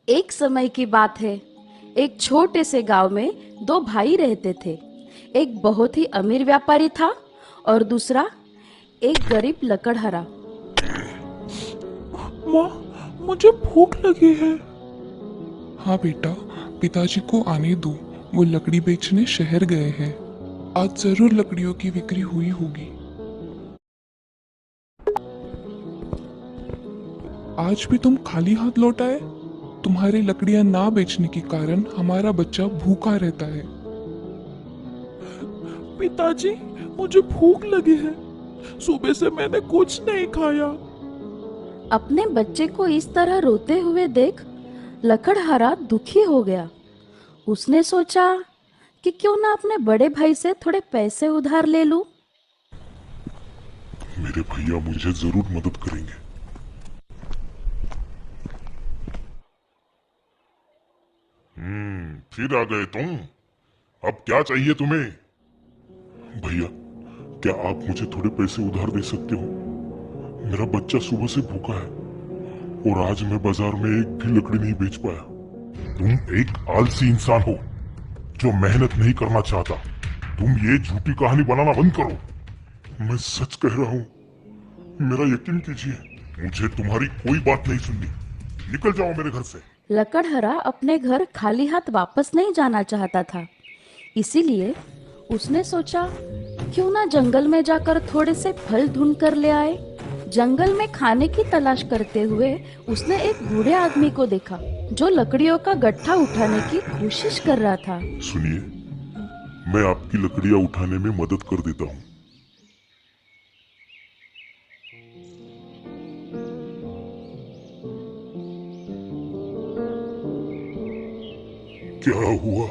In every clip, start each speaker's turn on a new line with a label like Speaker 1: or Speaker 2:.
Speaker 1: एक समय की बात है। एक छोटे से गांव में दो भाई रहते थे। एक बहुत ही अमीर व्यापारी था और दूसरा एक गरीब लकड़हारा।
Speaker 2: माँ, मुझे भूख लगी है। हाँ बेटा, पिताजी को आने दो। वो लकड़ी बेचने शहर गए हैं। आज जरूर लकड़ियों की बिक्री हुई होगी। आज भी तुम खाली हाथ लौट आए। तुम्हारी लकड़ियां ना बेचने के कारण हमारा बच्चा भूखा रहता है। पिताजी, मुझे भूख लगी है। सुबह से मैंने कुछ नहीं खाया।
Speaker 1: अपने बच्चे को इस तरह रोते हुए देख लकड़हारा दुखी हो गया। उसने सोचा कि क्यों ना अपने बड़े भाई से थोड़े पैसे उधार ले लूं।
Speaker 3: मेरे भैया मुझे जरूर मदद करेंगे। फिर आ गए तुम। अब क्या चाहिए तुम्हें? भैया, क्या आप मुझे थोड़े पैसे उधार दे सकते हो? मेरा बच्चा सुबह से भूखा है और आज मैं बाजार में एक भी लकड़ी नहीं बेच पाया। तुम एक आलसी इंसान हो जो मेहनत नहीं करना चाहता। तुम ये झूठी कहानी बनाना बंद करो। मैं सच कह रहा हूँ, मेरा यकीन कीजिए। मुझे तुम्हारी कोई बात नहीं सुननी। निकल जाओ मेरे घर से।
Speaker 1: लकड़हारा अपने घर खाली हाथ वापस नहीं जाना चाहता था। इसीलिए उसने सोचा क्यों ना जंगल में जाकर थोड़े से फल ढूंढ कर ले आए। जंगल में खाने की तलाश करते हुए उसने एक बूढ़े आदमी को देखा जो लकड़ियों का गट्ठा उठाने की कोशिश कर रहा था।
Speaker 3: सुनिए, मैं आपकी लकड़ियां उठाने में मदद कर देता हूँ। क्या हुआ?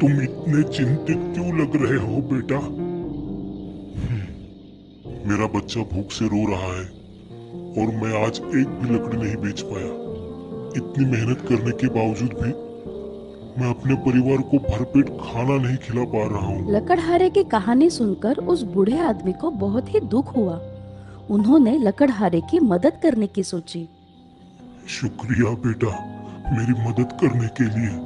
Speaker 3: तुम इतने चिंतित क्यों लग रहे हो बेटा? मेरा बच्चा भूख से रो रहा है और मैं आज एक भी लकड़ी नहीं बेच पाया। इतनी मेहनत करने के बावजूद भी मैं अपने परिवार को भरपेट खाना नहीं खिला पा रहा हूँ।
Speaker 1: लकड़हारे की कहानी सुनकर उस बूढ़े आदमी को बहुत ही दुख हुआ। उन्होंने लकड़हारे की मदद करने की सोची।
Speaker 3: शुक्रिया बेटा, मेरी मदद करने के लिए।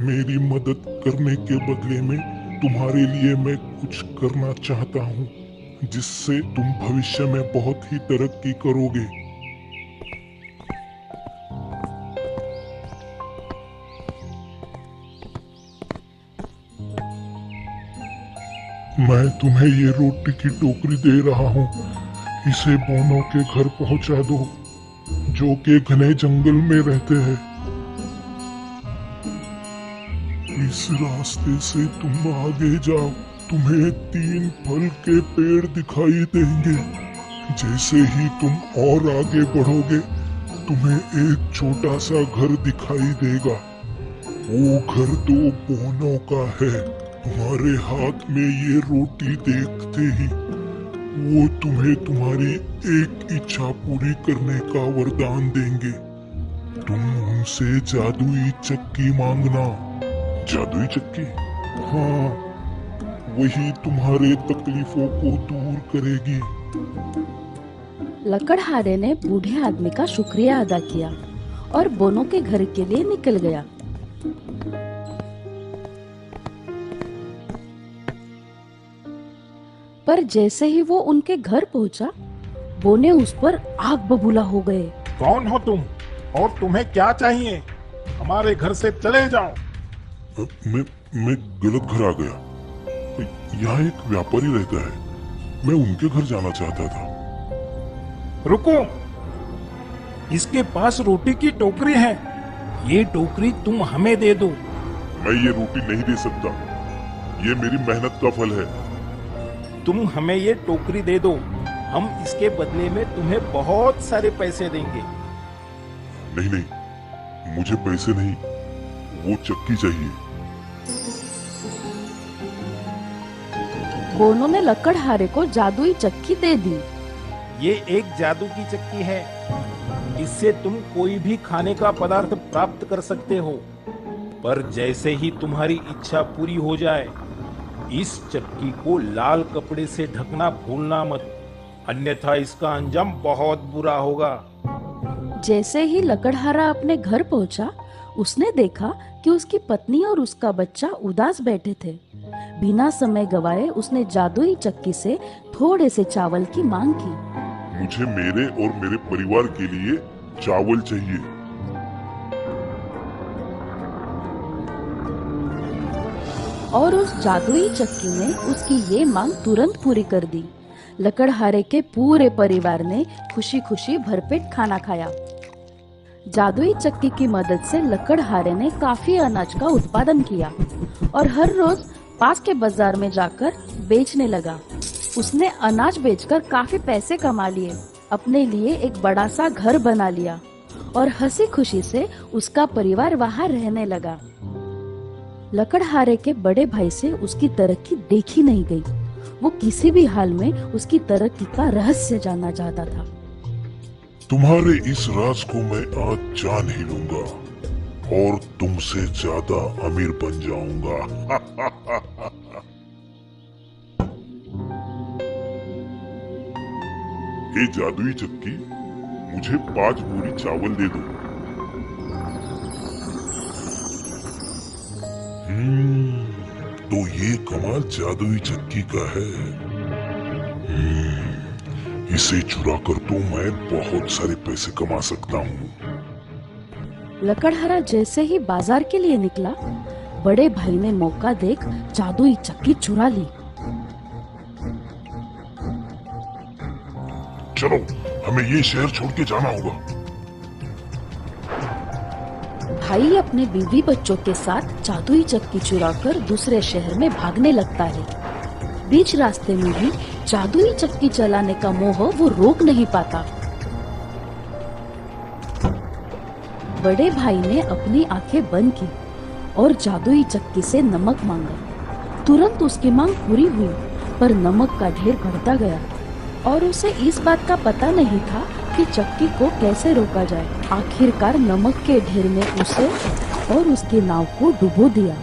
Speaker 3: मेरी मदद करने के बदले में तुम्हारे लिए मैं कुछ करना चाहता हूँ जिससे तुम भविष्य में बहुत ही तरक्की करोगे। मैं तुम्हें ये रोटी की टोकरी दे रहा हूँ। इसे बोनो के घर पहुंचा दो, जो कि घने जंगल में रहते हैं। इस रास्ते से तुम आगे जाओ, तुम्हें 3 फल के पेड़ दिखाई देंगे। जैसे ही तुम और आगे बढ़ोगे, तुम्हें एक छोटा सा घर दिखाई देगा। वो घर 2 बोनों का है। तुम्हारे हाथ में ये रोटी देखते ही वो तुम्हें तुम्हारी एक इच्छा पूरी करने का वरदान देंगे। तुम उनसे जादुई चक्की मांगना। जादुई चक्की? हाँ, वही तुम्हारे तकलीफों को दूर करेगी।
Speaker 1: लकड़हारे ने बूढ़े आदमी का शुक्रिया अदा किया और बोनो के घर के लिए निकल गया। पर जैसे ही वो उनके घर पहुंचा, बोने उस पर आग बबूला हो गए।
Speaker 4: कौन हो तुम और तुम्हें क्या चाहिए? हमारे घर से चले जाओ।
Speaker 3: मैं गलत घर आ गया। यहाँ एक व्यापारी रहता है। मैं उनके घर जाना चाहता था।
Speaker 4: रुको, इसके पास रोटी की टोकरी है। ये टोकरी तुम हमें दे दो।
Speaker 3: मैं ये रोटी नहीं दे सकता। ये मेरी मेहनत का फल है।
Speaker 4: तुम हमें ये टोकरी दे दो, हम इसके बदले में तुम्हें बहुत सारे पैसे देंगे।
Speaker 3: नहीं नहीं, मुझे पैसे नहीं, वो चक्की चाहिए।
Speaker 1: बोनो ने लकड़हारे को जादुई चक्की दे दी।
Speaker 4: ये एक जादू की चक्की है। इससे तुम कोई भी खाने का पदार्थ प्राप्त कर सकते हो। पर जैसे ही तुम्हारी इच्छा पूरी हो जाए, इस चक्की को लाल कपड़े से ढकना भूलना मत, अन्यथा इसका अंजाम बहुत बुरा होगा।
Speaker 1: जैसे ही लकड़हारा अपने घर पहुंचा, उसने देखा कि उसकी पत्नी और उसका बच्चा उदास बैठे थे। बिना समय गवाए उसने जादुई चक्की से थोड़े से चावल की मांग की।
Speaker 3: मुझे मेरे और मेरे परिवार के लिए चावल चाहिए।
Speaker 1: और उस जादुई चक्की ने उसकी ये मांग तुरंत पूरी कर दी। लकड़हारे के पूरे परिवार ने खुशी खुशी भरपेट खाना खाया। जादुई चक्की की मदद से लकड़हारे ने काफी अनाज का उत्पादन किया और हर रोज पास के बाजार में जाकर बेचने लगा। उसने अनाज बेचकर काफी पैसे कमा लिए, अपने लिए एक बड़ा सा घर बना लिया और हंसी खुशी से उसका परिवार वहां रहने लगा। लकड़हारे के बड़े भाई से उसकी तरक्की देखी नहीं गई। वो किसी भी हाल में उसकी तरक्की का रहस्य जानना चाहता था।
Speaker 3: तुम्हारे इस राज को मैं आज जान ही लूंगा और तुमसे ज्यादा अमीर बन जाऊंगा। हे जादुई चक्की, मुझे 5 बोरी चावल दे दो। तो ये कमाल जादुई चक्की का है। इसे चुरा कर तो मैं बहुत सारे पैसे कमा सकता हूँ।
Speaker 1: लकड़हारा जैसे ही बाजार के लिए निकला, बड़े भाई ने मौका देख जादुई चक्की चुरा ली।
Speaker 3: चलो, हमें ये शहर छोड़ के जाना होगा।
Speaker 1: भाई अपने बीवी बच्चों के साथ जादुई चक्की चुराकर दूसरे शहर में भागने लगता है। बीच रास्ते में भी जादुई चक्की चलाने का मोह वो रोक नहीं पाता। बड़े भाई ने अपनी आंखें बंद की और जादुई चक्की से नमक मांगा। तुरंत उसकी मांग पूरी हुई, पर नमक का ढेर बढ़ता गया और उसे इस बात का पता नहीं था कि चक्की को कैसे रोका जाए। आखिरकार नमक के ढेर ने उसे और उसकी नाव को डुबो दिया।